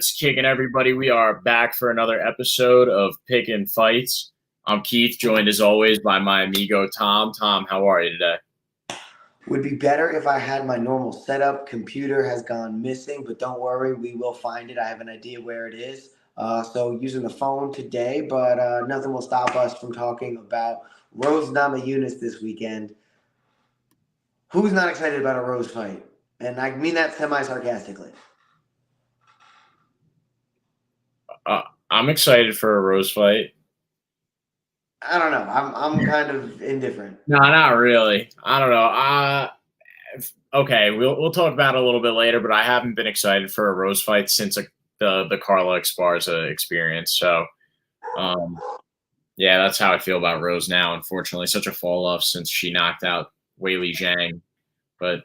What's kicking, everybody? We are back for another episode of Pickin Fights. I'm Keith, joined as always by my amigo Tom. Tom, how are you today? Would be better if I had my normal setup. Computer has gone missing, but don't worry, we will find it. I have an idea where it is. So using the phone today, but nothing will stop us from talking about Rose Namajunas this weekend. Who's not excited about a Rose fight? And I mean that semi-sarcastically. I'm excited for a Rose fight. I don't know. I'm kind of indifferent. No, not really. I don't know. Okay, we'll talk about it a little bit later, but I haven't been excited for a Rose fight since the Carla Esparza experience. So, yeah, that's how I feel about Rose now. Unfortunately, such a fall off since she knocked out Weili Zhang. But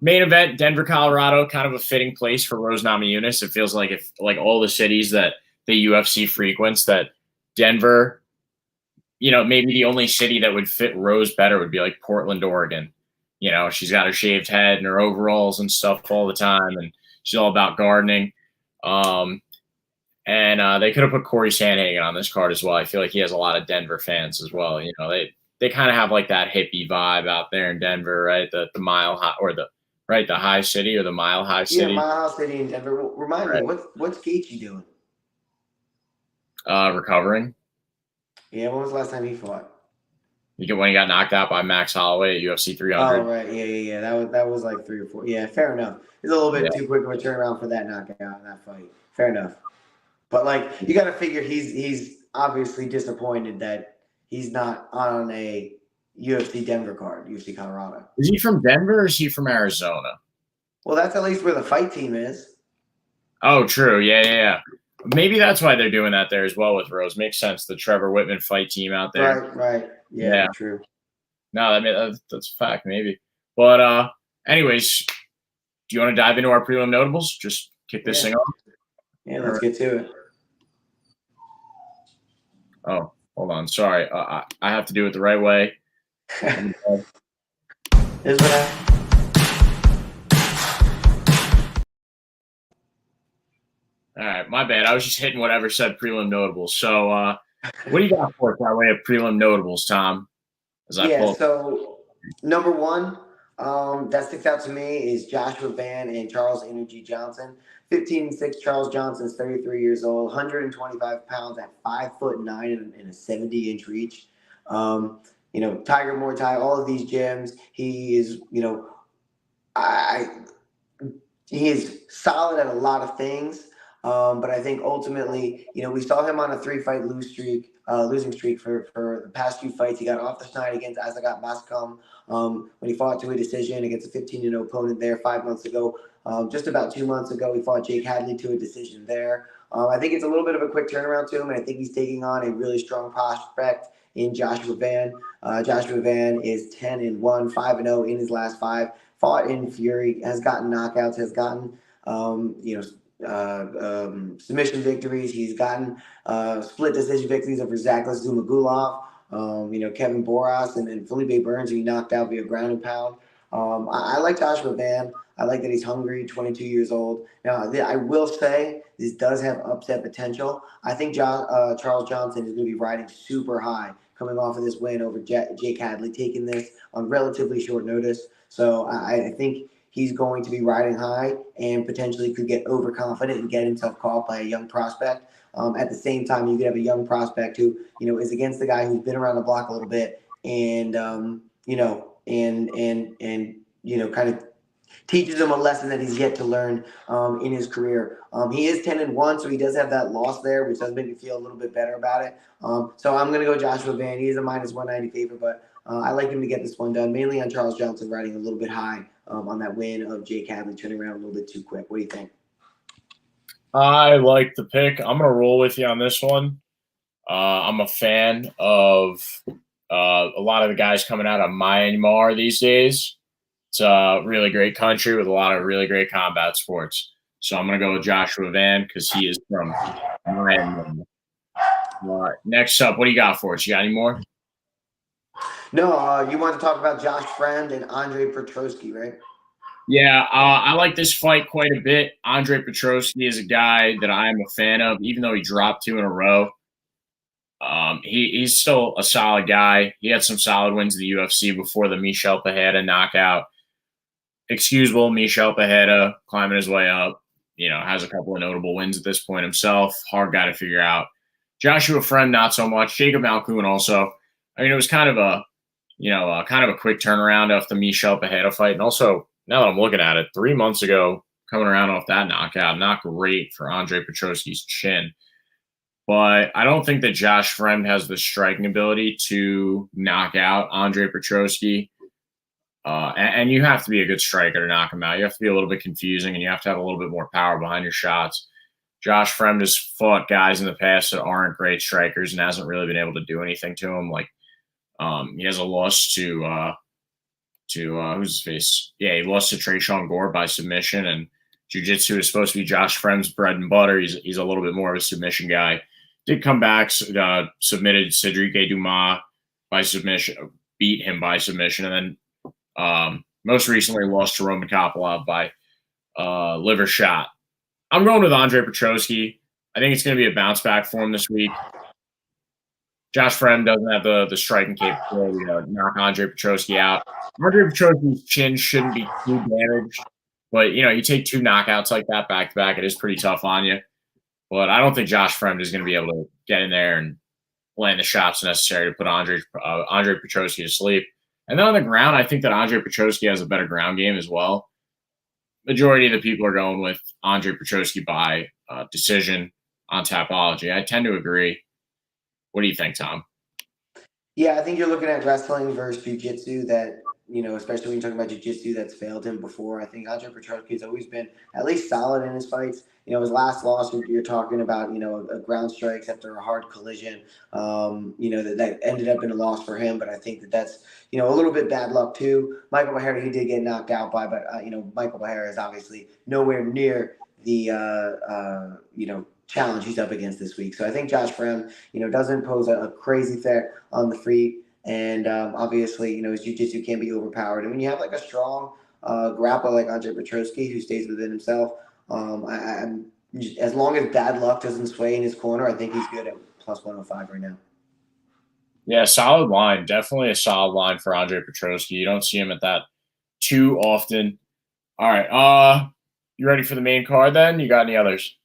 main event, Denver, Colorado, kind of a fitting place for Rose Namajunas. It feels like if all the cities that the UFC frequents, that Denver, maybe the only city that would fit Rose better would be like Portland, Oregon. She's got her shaved head and her overalls and stuff all the time, and she's all about gardening. And they could have put Corey Sandhagen on this card as well. I feel like he has a lot of Denver fans as well. They kind of have like that hippie vibe out there in Denver, right? The mile high or the high city or the mile high city. Yeah, Mile High City in Denver. Remind me, what's Gaethje doing? Recovering. Yeah, when was the last time he fought? When he got knocked out by Max Holloway at UFC 300. Oh, right. Yeah. That was like 3 or 4. Yeah, fair enough. It's a little bit too quick of a turnaround for that knockout in that fight. Fair enough. But, you got to figure he's obviously disappointed that he's not on a UFC Denver card, UFC Colorado. Is he from Denver or is he from Arizona? Well, that's at least where the fight team is. Oh, true. Yeah. Maybe that's why they're doing that there as well with Rose. Makes sense. The Trevor Whitman fight team out there. Right. Yeah. True. No, that's a fact, maybe. But anyways, do you want to dive into our prelim notables? Just kick this thing off? Yeah, let's get to it. Oh, hold on. Sorry. I have to do it the right way. Here's what happened. All right, my bad. I was just hitting whatever said prelim notables. So what do you got for us by way of prelim notables, Tom? So number one that sticks out to me is Joshua Van and Charles Energy Johnson. 15-6 Charles Johnson is 33 years old, 125 pounds at 5'9" and a 70-inch reach. Tiger Muay Thai, all of these gyms. He is, he is solid at a lot of things. But I think ultimately, we saw him on a 3-fight losing streak for the past few fights. He got off the schneid against Azagat Mascom when he fought to a decision against a 15-0 opponent there 5 months ago. Just about 2 months ago, he fought Jake Hadley to a decision there. I think it's a little bit of a quick turnaround to him, and I think he's taking on a really strong prospect in Joshua Van. Joshua Van is 10-1, 5-0 in his last 5. Fought in Fury, has gotten knockouts, has gotten submission victories. He's gotten split decision victories over Zaklas Zumagulov, Kevin Boras, and Felipe Burns, who he knocked out via ground and pound. I like Joshua Van. I like that he's hungry, 22 years old. Now, I will say this does have upset potential. I think Charles Johnson is going to be riding super high coming off of this win over Jake Hadley, taking this on relatively short notice. So I think he's going to be riding high and potentially could get overconfident and get himself caught by a young prospect. At the same time, you could have a young prospect who, is against the guy who's been around the block a little bit and, kind of teaches him a lesson that he's yet to learn in his career. He is 10-1, so he does have that loss there, which does make me feel a little bit better about it. So I'm going to go Joshua Van. He is a -190 favorite, but I like him to get this one done, mainly on Charles Johnson riding a little bit high on that win of Jake Hadley, turning around a little bit too quick. What do you think? I like the pick. I'm going to roll with you on this one. I'm a fan of a lot of the guys coming out of Myanmar these days. It's a really great country with a lot of really great combat sports. So I'm going to go with Joshua Van because he is from Myanmar. Next up, what do you got for us? You got any more? No, you want to talk about Josh Friend and Andre Petrosky, right? Yeah, I like this fight quite a bit. Andre Petroski is a guy that I am a fan of, even though he dropped 2 in a row. He's still a solid guy. He had some solid wins in the UFC before the Michel Pereira knockout. Excusable Michel Pereira climbing his way up. Has a couple of notable wins at this point himself. Hard guy to figure out. Joshua Friend, not so much. Jacob Malkoun also. I mean, it was kind of a quick turnaround off the Michel Pereira fight. And also, now that I'm looking at it, 3 months ago, coming around off that knockout, not great for Andre Petroski's chin. But I don't think that Josh Fremd has the striking ability to knock out Andre Petroski. And you have to be a good striker to knock him out. You have to be a little bit confusing, and you have to have a little bit more power behind your shots. Josh Fremd has fought guys in the past that aren't great strikers and hasn't really been able to do anything to him. Like he has a loss to who's his face? Yeah, he lost to Trayshawn Gore by submission, and jiu-jitsu is supposed to be Josh Fremd's bread and butter. He's a little bit more of a submission guy. Did come back, submitted Cedric Dumas by submission, beat him by submission, and then most recently lost to Roman Kopylov by liver shot. I'm going with Andre Petroski. I think it's going to be a bounce back for him this week. Josh Fremd doesn't have the striking capability to knock Andre Petroski out. Andre Petroski's chin shouldn't be too damaged, but you take 2 knockouts like that back to back, it is pretty tough on you. But I don't think Josh Fremd is going to be able to get in there and land the shots necessary to put Andre Petroski to sleep. And then on the ground, I think that Andre Petroski has a better ground game as well. Majority of the people are going with Andre Petroski by decision on Tapology. I tend to agree. What do you think, Tom? Yeah, I think you're looking at wrestling versus jiu-jitsu that, especially when you're talking about jiu-jitsu that's failed him before. I think Andre Petroski has always been at least solid in his fights. His last loss, you're talking about, a ground strikes after a hard collision, that ended up in a loss for him. But I think that's, a little bit bad luck too. Michael Pereira, he did get knocked out by, but, Michael Pereira is obviously nowhere near the, challenge he's up against this week. So I think Josh Fremd, doesn't pose a crazy threat on the feet. And obviously, his jiu-jitsu can be overpowered. And when you have like a strong grappler like Andre Petroski who stays within himself, I'm as long as bad luck doesn't sway in his corner, I think he's good at plus 105 right now. Yeah, solid line. Definitely a solid line for Andre Petroski. You don't see him at that too often. All right. You ready for the main card then? You got any others?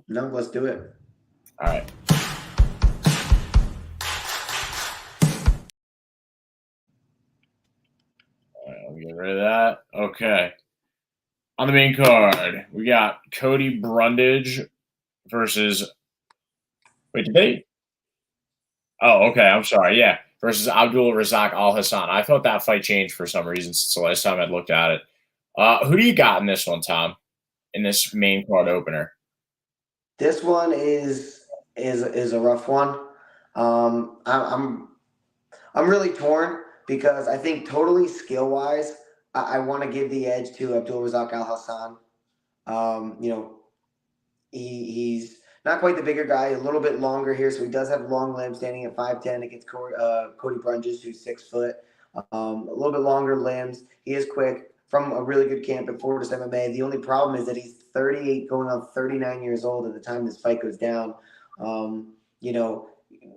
No, let's do it. All right. Let me get rid of that. Okay. On the main card, we got Cody Brundage versus. Wait, did they? Oh, okay. I'm sorry. Yeah. Versus Abdul Razak Al Hassan. I thought that fight changed for some reason since the last time I'd looked at it. Who do you got in this one, Tom? In this main card opener? This one is a rough one. I'm really torn because I think totally skill wise, I want to give the edge to Abdul Razak Al Hassan. He's not quite the bigger guy, a little bit longer here, so he does have long limbs, standing at 5'10" against Cody Brundage, who's 6 foot. A little bit longer limbs. He is quick, from a really good camp at Fortis MMA. The only problem is that he's 38, going on 39 years old at the time this fight goes down.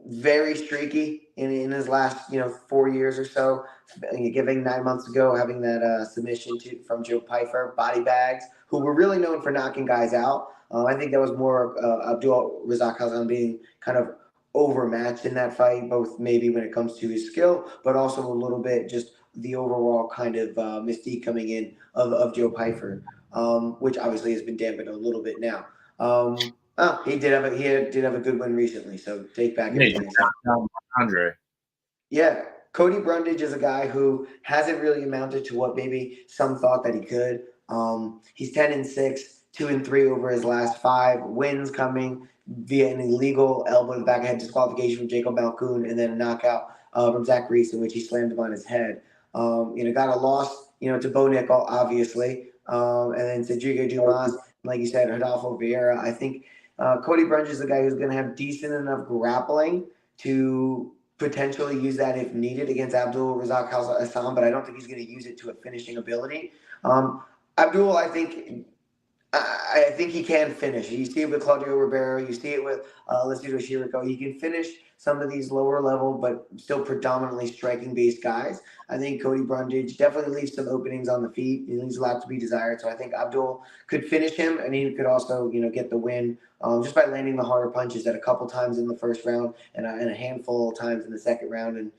Very streaky in his last 4 years or so. Giving 9 months ago, having that submission from Joe Pyfer, body bags, who were really known for knocking guys out. I think that was more Abdul Razak Hassan being kind of overmatched in that fight, both maybe when it comes to his skill, but also a little bit just the overall kind of mystique coming in of Joe Pyfer, which obviously has been dampened a little bit now. He did have a good win recently, so take back everything I said. Andre. Yeah, Cody Brundage is a guy who hasn't really amounted to what maybe some thought that he could. He's 10-6, 2-3 over his last 5 wins, coming via an illegal elbow in the back of head disqualification from Jacob Malkoun, and then a knockout from Zach Reese in which he slammed him on his head. Got a loss, to Bo Nickel, obviously, and then Cedric Dumas, like you said, Rodolfo Vieira. I think Cody Brundage is a guy who's going to have decent enough grappling to potentially use that if needed against Abdul Razak Hassan, but I don't think he's going to use it to a finishing ability. Abdul, I think he can finish. You see it with Claudio Ribeiro. You see it with Alessio Shiriko. He can finish some of these lower level, but still predominantly striking based guys. I think Cody Brundage definitely leaves some openings on the feet. He leaves a lot to be desired. So I think Abdul could finish him, and he could also, get the win just by landing the harder punches at a couple times in the first round and a handful of times in the second round. And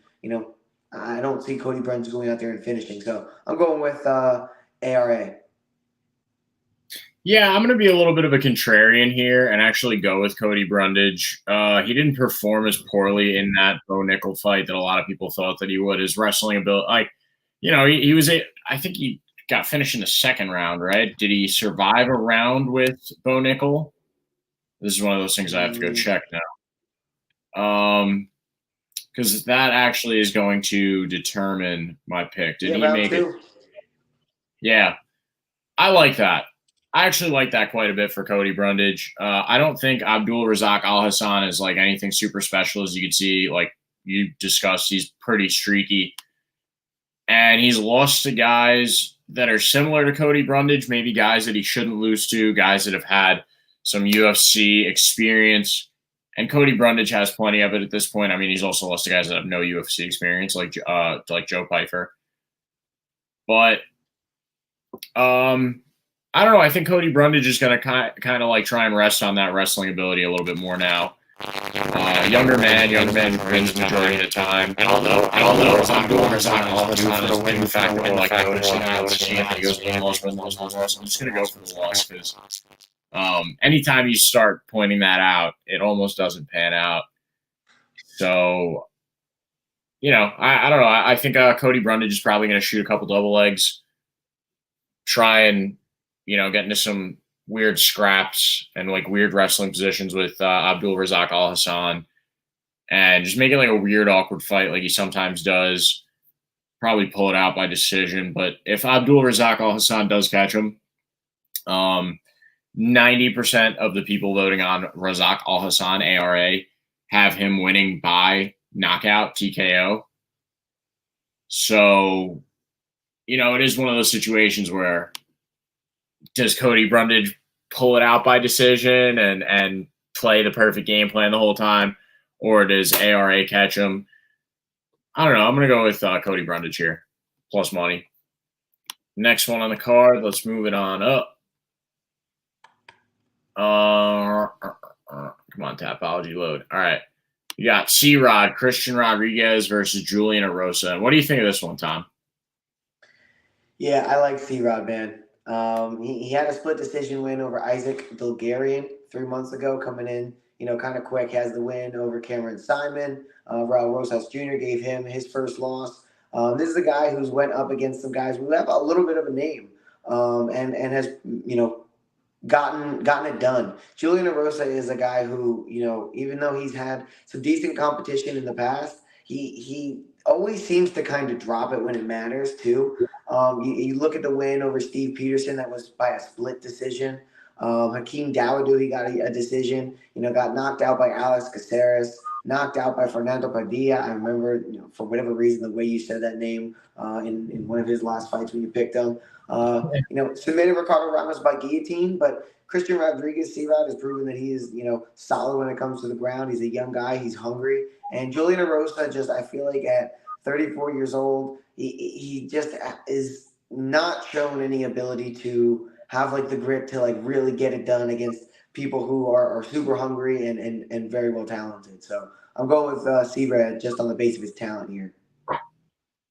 I don't see Cody Brundage going out there and finishing. So I'm going with ARA. Yeah, I'm going to be a little bit of a contrarian here and actually go with Cody Brundage. He didn't perform as poorly in that Bo Nickel fight that a lot of people thought that he would. His wrestling ability, he was I think he got finished in the second round, right? Did he survive a round with Bo Nickel? This is one of those things I have to go check now. Because that actually is going to determine my pick. Did he make it? Yeah, I like that. I actually like that quite a bit for Cody Brundage. I don't think Abdul Razak Al Hassan is like anything super special. As you can see, like you discussed, he's pretty streaky. And he's lost to guys that are similar to Cody Brundage, maybe guys that he shouldn't lose to, guys that have had some UFC experience. And Cody Brundage has plenty of it at this point. I mean, he's also lost to guys that have no UFC experience, like Joe Pyfer. But I don't know. I think Cody Brundage is going to kind of like try and rest on that wrestling ability a little bit more now. Younger man wins the majority of the time. And although I'm doing Razak all the time, it's been the fact that like noticing he goes for the loss. I'm just going to go for the loss because anytime you start pointing that out, it almost doesn't pan out. So, I don't know. I think Cody Brundage is probably going to shoot a couple double legs, try and get into some weird scraps and like weird wrestling positions with Abdul Razak Al Hassan and just make it like a weird, awkward fight like he sometimes does. Probably pull it out by decision. But if Abdul Razak Al Hassan does catch him, 90% of the people voting on Razak Al Hassan ARA have him winning by knockout TKO. So, it is one of those situations where does Cody Brundage pull it out by decision and play the perfect game plan the whole time, or does ARA catch him? I don't know. I'm going to go with Cody Brundage here, plus money. Next one on the card, let's move it on up. Come on, Tapology load. All right. You got C-Rod, Christian Rodriguez versus Julian Erosa. What do you think of this one, Tom? Yeah, I like C-Rod, man. He had a split decision win over Isaac Bulgarian 3 months ago, coming in, kind of quick, has the win over Cameron Simon. Raul Rosas Jr. gave him his first loss. This is a guy who's went up against some guys who have a little bit of a name and has, gotten it done. Julian Erosa is a guy who, even though he's had some decent competition in the past, he always seems to kind of drop it when it matters too. You look at the win over Steve Peterson, that was by a split decision. Hakeem Dawodu, he got a decision, got knocked out by Alex Caceres, knocked out by Fernando Padilla. I remember, for whatever reason, the way you said that name in one of his last fights when you picked him. Submitted Ricardo Ramos by guillotine, but Christian Rodriguez, C-Rod, has proven that he is, solid when it comes to the ground. He's a young guy. He's hungry. And Julian Erosa, just I feel like at 34 years old, he just is not shown any ability to have like the grit to like really get it done against people who are super hungry and very well talented. So I'm going with C-Rod just on the base of his talent here.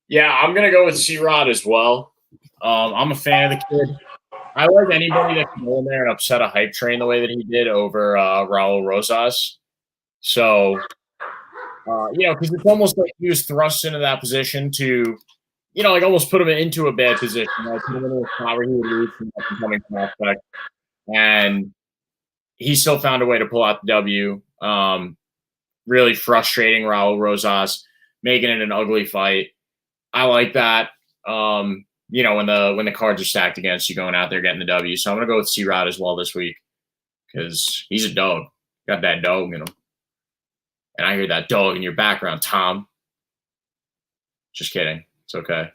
Yeah, I'm going to go with C-Rod as well. I'm a fan of the kid. I like anybody that can go in there and upset a hype train the way that he did over Raul Rosas. So, because it's almost like he was thrust into that position to, like almost put him into a bad position, like put him into a spot where he would lose from that incoming prospect. And he still found a way to pull out the W. Really frustrating Raul Rosas, making it an ugly fight. I like that. When the cards are stacked against you, going out there getting the W. So I'm gonna go with C-Rod as well this week because he's a dog. Got that dog in him, and I hear that dog in your background, Tom. Just kidding. It's okay.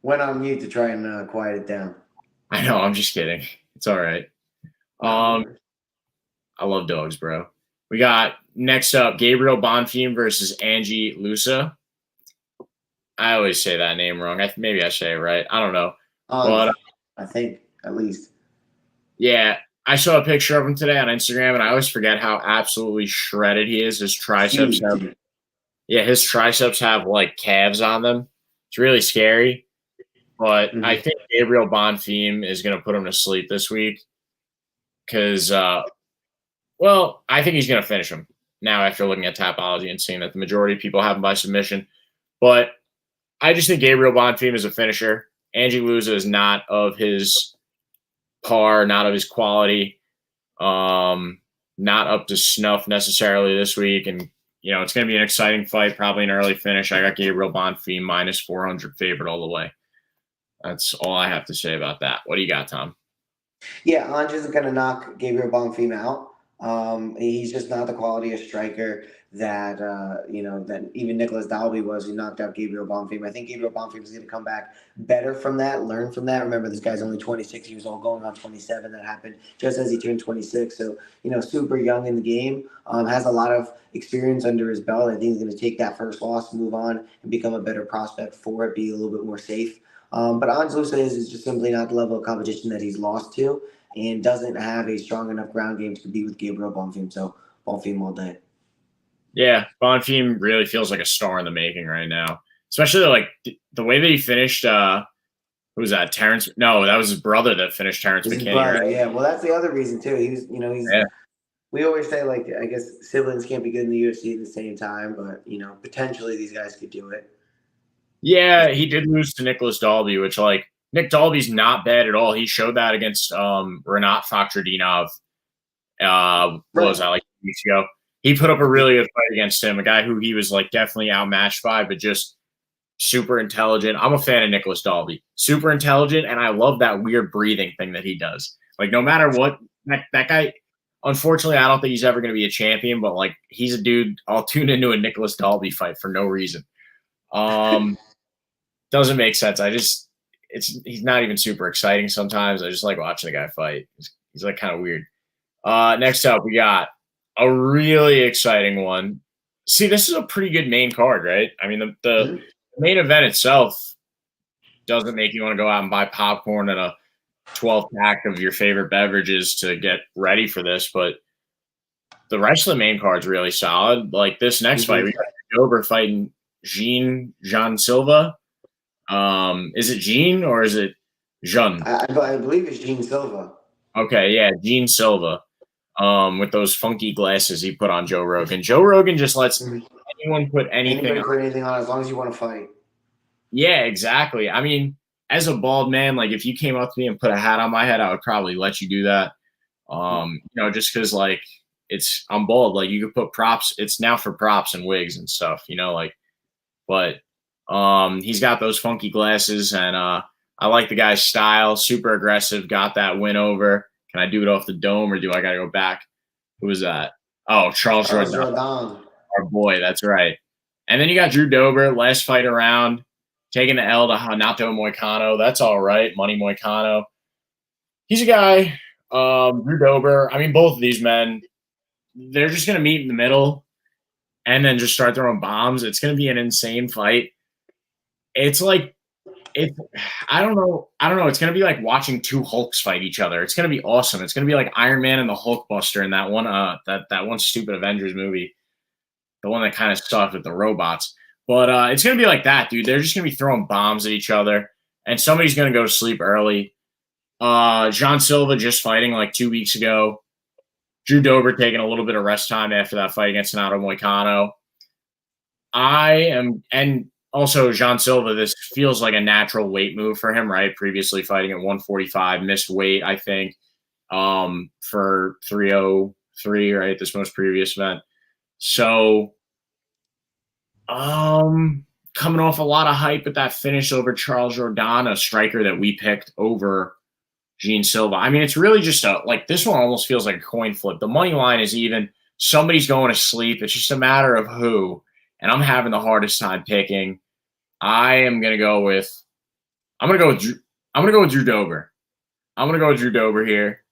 Went on mute to try and quiet it down. I know. I'm just kidding. It's all right. No, no Um, worries. I love dogs, bro. We got next up Gabriel Bonfim versus Angie Lusa. I always say that name wrong. Maybe I say it right. I don't know. But I think at least. yeah, I saw a picture of him today on Instagram, and I always forget how absolutely shredded he is. His triceps Huge. have, yeah, his triceps have like calves on them. It's really scary. But I Mhm. think Gabriel Bonfim is going to put him to sleep this week because, well, I think he's going to finish him now after looking at Tapology and seeing that the majority of people have him by submission. But I just think Gabriel Bonfim is a finisher. Angie Lusa is not of his par, not of his quality, not up to snuff necessarily this week. And, it's going to be an exciting fight, probably an early finish. I got Gabriel Bonfim minus 400 favorite all the way. That's all I have to say about that. What do you got, Tom? Yeah, Andra's going to knock Gabriel Bonfim out. He's just not the quality of striker that that even Nicholas Dalby was, who knocked out Gabriel Bonfim. I think Gabriel Bonfim is going to come back better from that, learn from that. Remember, this guy's only 26 years old, going on 27. That happened just as he turned 26. So super young in the game. Has a lot of experience under his belt. I think he's going to take that first loss, move on, and become a better prospect for it. Be a little bit more safe. But Angelusa is just simply not the level of competition that he's lost to, and doesn't have a strong enough ground game to compete with Gabriel Bonfim. So Bonfim all day. Yeah, Bonfim really feels like a star in the making right now, especially like the way that he finished. Who was that? Terrence? No, that was his brother that finished Terrence This is McKinney, brother, right? yeah. Well, that's the other reason too. He's. Yeah. We always say, like, I guess siblings can't be good in the UFC at the same time, but potentially these guys could do it. Yeah, he did lose to Nicholas Dalby, which like Nick Dalby's not bad at all. He showed that against Renat Fakhretdinov. What was Right. that, like 2 weeks ago? He put up a really good fight against him, a guy who he was like definitely outmatched by, but just super intelligent. I'm a fan of Nicholas Dalby. Super intelligent, and I love that weird breathing thing that he does. Like no matter what, that guy. Unfortunately, I don't think he's ever going to be a champion, but like he's a dude. I'll tune into a Nicholas Dalby fight for no reason. Um, doesn't make sense. He's not even super exciting sometimes. I just like watching the guy fight. He's like kind of weird. Next up, we got a really exciting one. See, this is a pretty good main card, right? I mean, the Mhm. main event itself doesn't make you want to go out and buy popcorn and a 12 pack of your favorite beverages to get ready for this, but the rest of the main card's really solid. Like this next fight, we got Dober fighting Jean Silva. Is it Jean or is it Jean? I believe it's Gene Silva. Okay, yeah, Gene Silva. With those funky glasses he put on Joe Rogan. Joe Rogan just lets Mhm. anyone put anything Anybody on. put anything on as long as you want to fight. Yeah, exactly. I mean, as a bald man, like if you came up to me and put a hat on my head, I would probably let you do that. Just because like I'm bald. Like you could put props. It's now for props and wigs and stuff. But he's got those funky glasses, and I like the guy's style. Super aggressive. Got that win over. Can I do it off the dome, or do I got to go back? Who was that? Oh, Charles Charles Jordan, Jordan. our boy. That's right. And then you got Drew Dober, last fight around, taking the L to Hanato Moicano. That's all right. Money Moicano. He's a guy. Drew Dober. I mean, both of these men, they're just going to meet in the middle and then just start throwing bombs. It's going to be an insane fight. It's like I don't know. It's gonna be like watching two Hulks fight each other. It's gonna be awesome. It's gonna be like Iron Man and the Hulkbuster in that one that one stupid Avengers movie, the one that kind of sucked with the robots. But it's gonna be like that, dude. They're just gonna be throwing bombs at each other, and somebody's gonna go to sleep early. John Silva just fighting like 2 weeks ago. Drew Dober taking a little bit of rest time after that fight against Renato Moicano. And also Jean Silva, this feels like a natural weight move for him, right? Previously fighting at 145, missed weight, I think, for 303, right? This most previous event. So, coming off a lot of hype at that finish over Charles Jordan, a striker that we picked over Gene Silva. I mean, it's really just like this one almost feels like a coin flip. The money line is even. Somebody's going to sleep. It's just a matter of who. And I'm having the hardest time picking. I'm gonna go with Drew Dober. I'm going to go with Drew Dober here.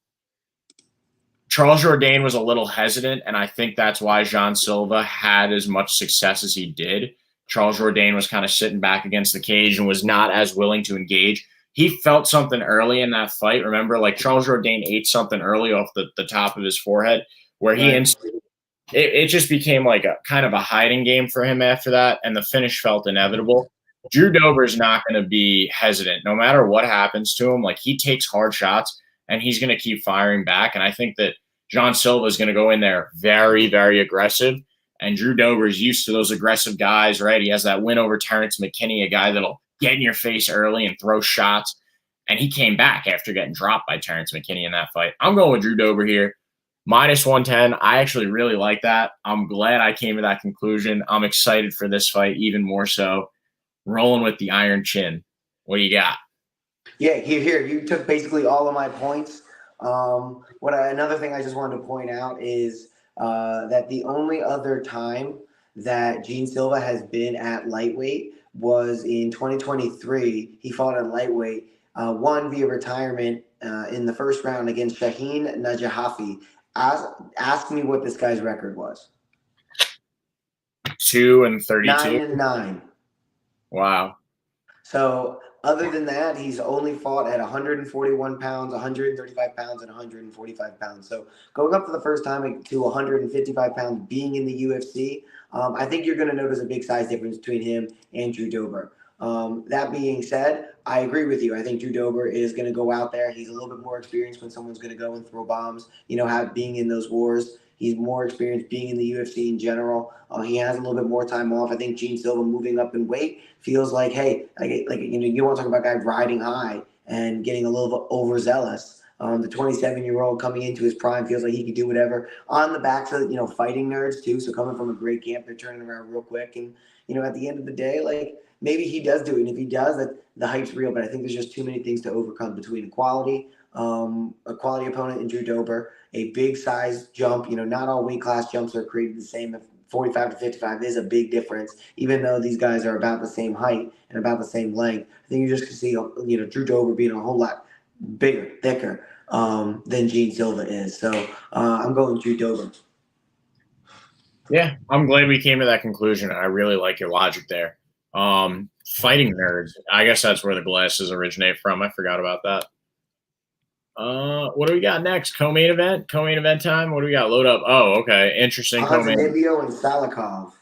Charles Jourdain was a little hesitant, and I think that's why Jean Silva had as much success as he did. Charles Jourdain was kind of sitting back against the cage and was not as willing to engage. He felt something early in that fight. Remember, like Charles Jourdain ate something early off the top of his forehead where he it just became like a kind of a hiding game for him after that, and the finish felt inevitable. Drew Dober's not going to be hesitant no matter what happens to him. Like he takes hard shots and he's going to keep firing back. And I think that John Silva is going to go in there very, very aggressive. And Drew Dober is used to those aggressive guys, right? He has that win over Terrence McKinney, a guy that'll get in your face early and throw shots. And he came back after getting dropped by Terrence McKinney in that fight. I'm going with Drew Dober here. Minus 110. I actually really like that. I'm glad I came to that conclusion. I'm excited for this fight even more so. Rolling with the Iron Chin. What do you got? Yeah, here. You took basically all of my points. Another thing I just wanted to point out is that the only other time that Gene Silva has been at lightweight was in 2023. He fought at lightweight, won via retirement in the first round against Shaheen Najahafi. Ask me what this guy's record was. 2-32. 9-9. Wow. So other than that, he's only fought at 141 pounds, 135 pounds, and 145 pounds. So going up for the first time to 155 pounds, being in the UFC, I think you're going to notice a big size difference between him and Drew Dober. That being said, I agree with you. I think Drew Dober is going to go out there. He's a little bit more experienced when someone's going to go and throw bombs, being in those wars. He's more experienced being in the UFC in general. He has a little bit more time off. I think Gene Silva moving up in weight feels like, hey, you want to talk about guys riding high and getting a little bit overzealous. The 27-year-old coming into his prime feels like he could do whatever on the backs of fighting nerds too. So coming from a great camp, they're turning around real quick. And at the end of the day, like maybe he does do it. And if he does, that the hype's real. But I think there's just too many things to overcome between a quality opponent in Drew Dober, a big size jump. Not all weight class jumps are created the same. If 45 to 55 is a big difference, even though these guys are about the same height and about the same length. I think you're just going to see, Drew Dober being a whole lot bigger, thicker than Gene Silva is. So I'm going Drew Dober. Yeah, I'm glad we came to that conclusion. I really like your logic there. Fighting nerds. I guess that's where the glasses originate from. I forgot about that. What do we got next? Co-main event time. What do we got? Load up. Oh, okay. Interesting. Ponzinibbio and Salikov.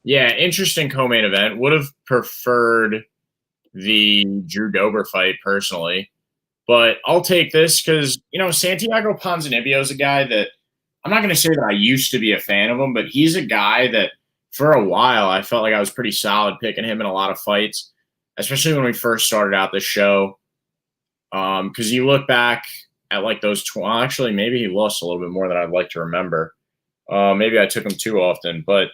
Yeah, interesting co-main event. Would have preferred the Drew Dober fight personally, but I'll take this because Santiago Ponzinibbio is a guy that I'm not going to say that I used to be a fan of him, but he's a guy that for a while I felt like I was pretty solid picking him in a lot of fights, especially when we first started out the show. Because you look back at like those actually maybe he lost a little bit more than I'd like to remember. Maybe I took him too often, but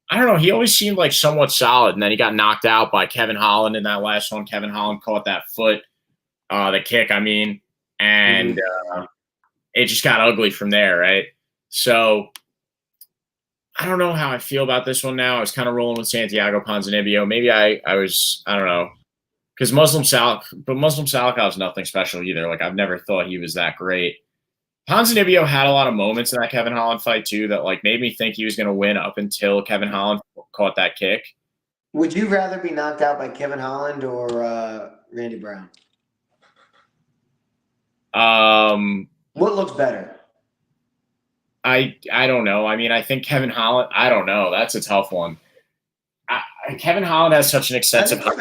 I don't know. He always seemed like somewhat solid, and then he got knocked out by Kevin Holland in that last one. Kevin Holland caught that foot, the kick, and it just got ugly from there, right? So I don't know how I feel about this one now. I was kind of rolling with Santiago Ponzinibbio. Maybe I don't know. Because Muslim Salikov's nothing special either. Like, I've never thought he was that great. Ponzinibbio had a lot of moments in that Kevin Holland fight, too, that, like, made me think he was going to win up until Kevin Holland caught that kick. Would you rather be knocked out by Kevin Holland or Randy Brown? What looks better? I don't know. I think Kevin Holland – I don't know. That's a tough one. Kevin Holland has such an extensive –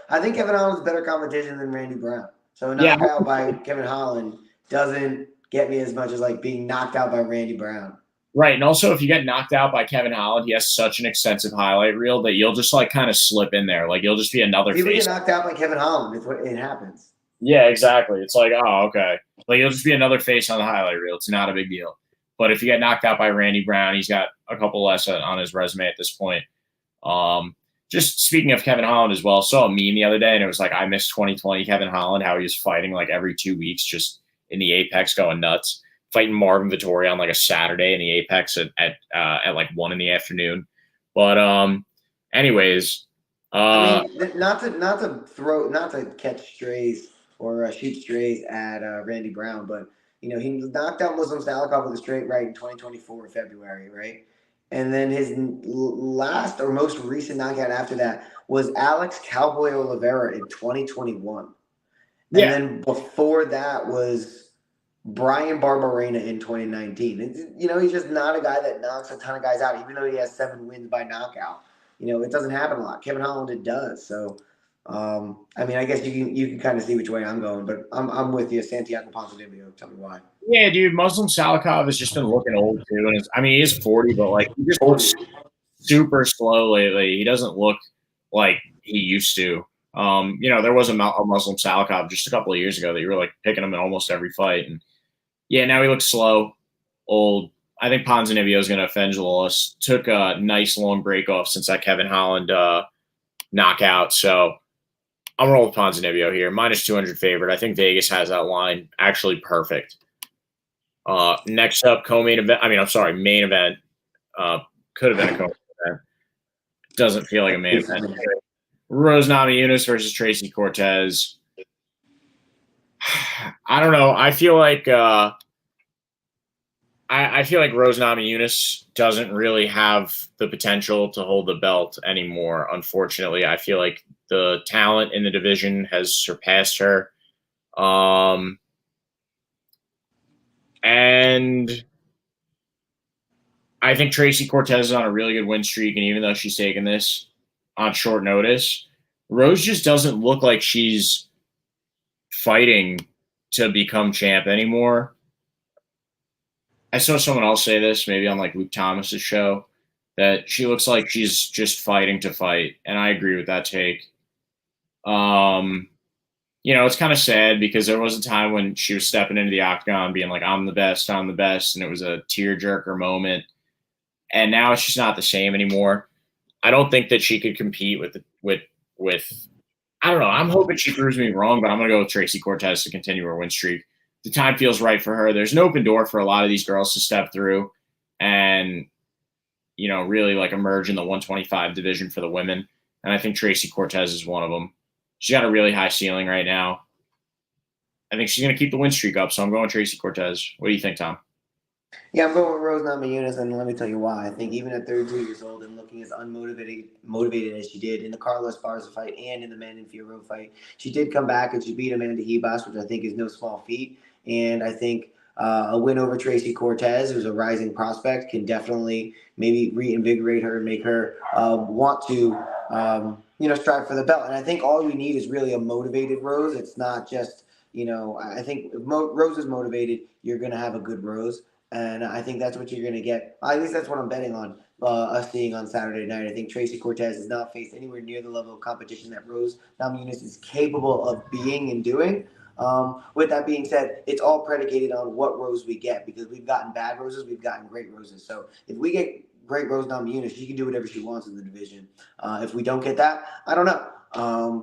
I think Kevin Holland's better competition than Randy Brown. So a knockout by Kevin Holland doesn't get me as much as like being knocked out by Randy Brown. Right. And also if you get knocked out by Kevin Holland, he has such an extensive highlight reel that you'll just like kind of slip in there. Like you'll just be another face. If you get knocked out by Kevin Holland, it's what it happens. Yeah, exactly. It's like, oh, okay. Like you'll just be another face on the highlight reel. It's not a big deal. But if you get knocked out by Randy Brown, he's got a couple less on his resume at this point. Just speaking of Kevin Holland as well, saw a meme the other day, and it was like, I miss 2020 Kevin Holland, how he was fighting like every 2 weeks just in the Apex going nuts, fighting Marvin Vettori on like a Saturday in the Apex at like 1 p.m. But anyways. not to catch strays or shoot straight at Randy Brown. But he knocked out Muslim Salikov with a straight right in 2024 February, right? And then his last or most recent knockout after that was Alex Cowboy Oliveira in 2021. And Yeah. then before that was Brian Barberena in 2019. He's just not a guy that knocks a ton of guys out, even though he has 7 wins by knockout. It doesn't happen a lot. Kevin Holland, it does. So, I guess you can kind of see which way I'm going, but I'm with you, Santiago Ponzinibbio. Tell me why. Yeah, dude, Muslim Salikov has just been looking old too, and he is 40, but like he just looks super slow lately. He doesn't look like he used to. There was a Muslim Salikov just a couple of years ago that you were like picking him in almost every fight, and yeah, now he looks slow, old. I think Ponzinibbio is going to avenge Lawless. Took a nice long break off since that Kevin Holland knockout, so I'm rolling with Ponzinibbio here. -200 favorite. I think Vegas has that line actually perfect. Next up, co-main event. Main event. Could have been a co-main event. Doesn't feel like a main event. Rose Namajunas versus Tracy Cortez. I don't know. I feel like I feel like Rose Namajunas doesn't really have the potential to hold the belt anymore. Unfortunately, I feel like the talent in the division has surpassed her. And I think Tracy Cortez is on a really good win streak, and even though she's taking this on short notice, Rose just doesn't look like she's fighting to become champ anymore. I saw someone else say this, maybe on like Luke Thomas's show, that she looks like she's just fighting to fight, and I agree with that take. It's kind of sad because there was a time when she was stepping into the octagon being like, I'm the best, and it was a tearjerker moment. And now it's just not the same anymore. I don't think that she could compete with I don't know. I'm hoping she proves me wrong, but I'm going to go with Tracy Cortez to continue her win streak. The time feels right for her. There's an open door for a lot of these girls to step through and, really like emerge in the 125 division for the women. And I think Tracy Cortez is one of them. She's got a really high ceiling right now. I think she's going to keep the win streak up, so I'm going Tracy Cortez. What do you think, Tom? Yeah, I'm going with Rose Namajunas, and let me tell you why. I think even at 32 years old and looking as motivated as she did in the Carlos Barza fight and in the Manon Fiorot fight, she did come back and she beat Amanda Ribas, which I think is no small feat. And I think a win over Tracy Cortez, who's a rising prospect, can definitely maybe reinvigorate her and make her want to, strive for the belt. And I think all we need is really a motivated Rose. It's not just, I think if Rose is motivated, you're going to have a good Rose. And I think that's what you're going to get. At least that's what I'm betting on us seeing on Saturday night. I think Tracy Cortez has not faced anywhere near the level of competition that Rose Namajunas is capable of being and doing. With that being said, it's all predicated on what Rose we get, because we've gotten bad Roses, we've gotten great Roses. So if we get great Rose Namajunas, she can do whatever she wants in the division. If we don't get that, I don't know.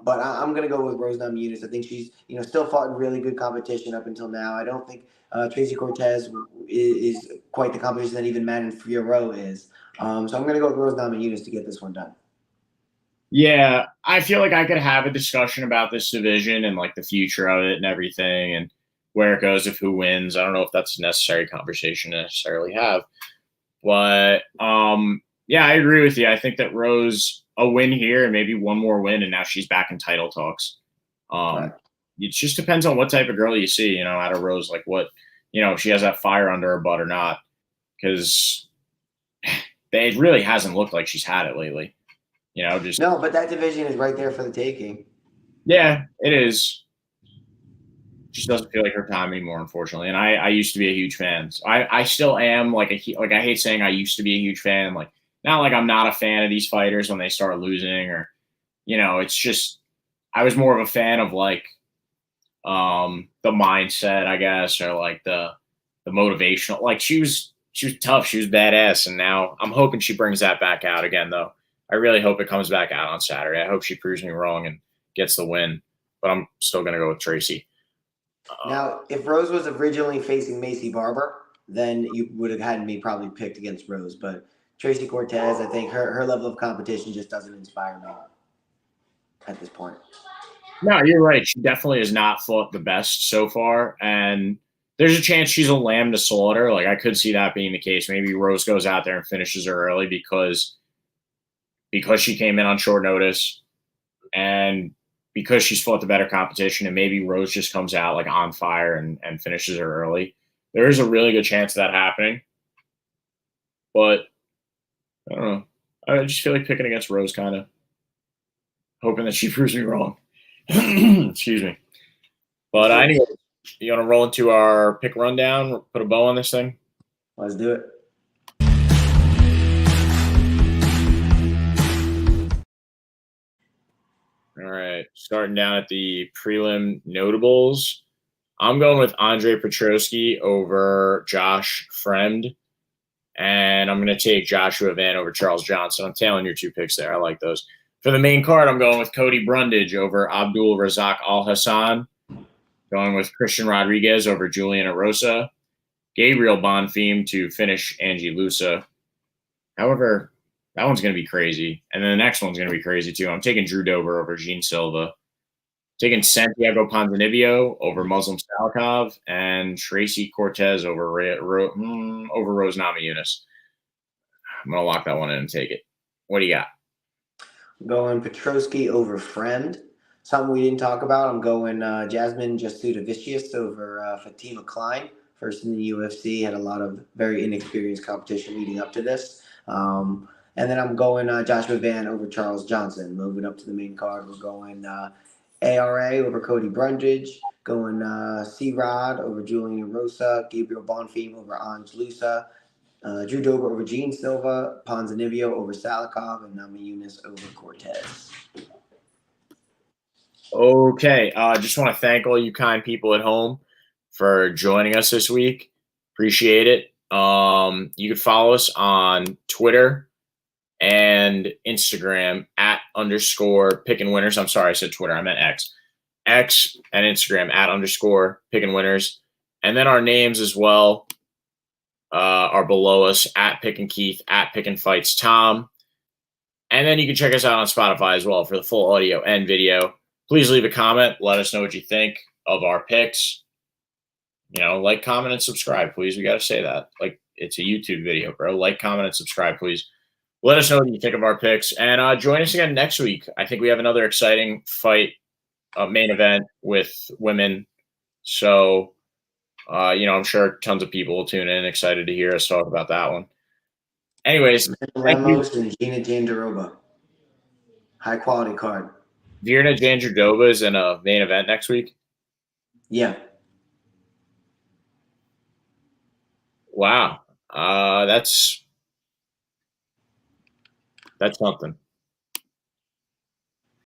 But I'm going to go with Rose Namajunas. I think she's still fought in really good competition up until now. I don't think Tracy Cortez is quite the competition that even Manon Fiorot is. So I'm going to go with Rose Namajunas to get this one done. Yeah, I feel like I could have a discussion about this division and like the future of it and everything and where it goes if who wins. I don't know if that's a necessary conversation to necessarily have. But yeah, I agree with you. I think that Rose, a win here and maybe one more win, and now she's back in title talks. Right. It just depends on what type of girl you see, out of Rose, like what, if she has that fire under her butt or not, because it really hasn't looked like she's had it lately. No, but that division is right there for the taking. Yeah, it is. Just doesn't feel like her time anymore, unfortunately. And I used to be a huge fan. So I still am I hate saying I used to be a huge fan. Like, not like I'm not a fan of these fighters when they start losing or, it's just, I was more of a fan of like the mindset, I guess, or like the motivational, like she was tough. She was badass. And now I'm hoping she brings that back out again, though. I really hope it comes back out on Saturday. I hope she proves me wrong and gets the win, but I'm still going to go with Tracy. Now, if Rose was originally facing Macy Barber, then you would have had me probably picked against Rose. But Tracy Cortez, I think her level of competition just doesn't inspire me at this point. No, you're right. She definitely has not fought the best so far, and there's a chance she's a lamb to slaughter. Like I could see that being the case. Maybe Rose goes out there and finishes her early because she came in on short notice, and because she's fought the better competition, and maybe Rose just comes out like on fire and finishes her early. There is a really good chance of that happening, but I don't know. I just feel like picking against Rose, kind of hoping that she proves me wrong. Excuse me. But anyway, you want to roll into our pick rundown? Put a bow on this thing. Let's do it. All right, starting down at the prelim notables. I'm going with Andre Petrosky over Josh Fremd, and I'm going to take Joshua Van over Charles Johnson. I'm tailing your two picks there. I like those. For the main card, I'm going with Cody Brundage over Abdul Razak Al Hassan. Going with Christian Rodriguez over Julian Erosa. Gabriel Bonfim to finish Angie Lusa. However, that one's going to be crazy. And then the next one's going to be crazy too. I'm taking Drew Dober over Jean Silva. Taking Santiago Ponzinibbio over Muslim Salikov, and Tracy Cortez over Rose Namajunas. I'm going to lock that one in and take it. What do you got? I'm going Petrosky over Friend. Something we didn't talk about. I'm going Jasmine Jasudavicius over Fatima Klein. First in the UFC, had a lot of very inexperienced competition leading up to this. And then I'm going Joshua Van over Charles Johnson. Moving up to the main card, we're going ARA over Cody Brundage. Going C-Rod over Julian Rosa. Gabriel Bonfim over Ange Lusa. Drew Dober over Jean Silva. Ponzinibbio over Salikov. And Namajunas over Cortez. Okay. Just want to thank all you kind people at home for joining us this week. Appreciate it. You can follow us on Twitter and Instagram at _ Pickin Winners. I'm sorry, I said Twitter. I meant X. X and Instagram at _ Pickin Winners. And then our names as well are below us at Pickin Keith, at PickinFightsTom. And then you can check us out on Spotify as well for the full audio and video. Please leave a comment. Let us know what you think of our picks. Like, comment, and subscribe, please. We got to say that. Like, it's a YouTube video, bro. Like, comment, and subscribe, please. Let us know what you think of our picks. And join us again next week. I think we have another exciting fight, main event with women. So, I'm sure tons of people will tune in, excited to hear us talk about that one. Anyways, Ramos and Gina Jandiroba. High quality card. Virna Jandiroba is in a main event next week? Yeah. Wow. That's something.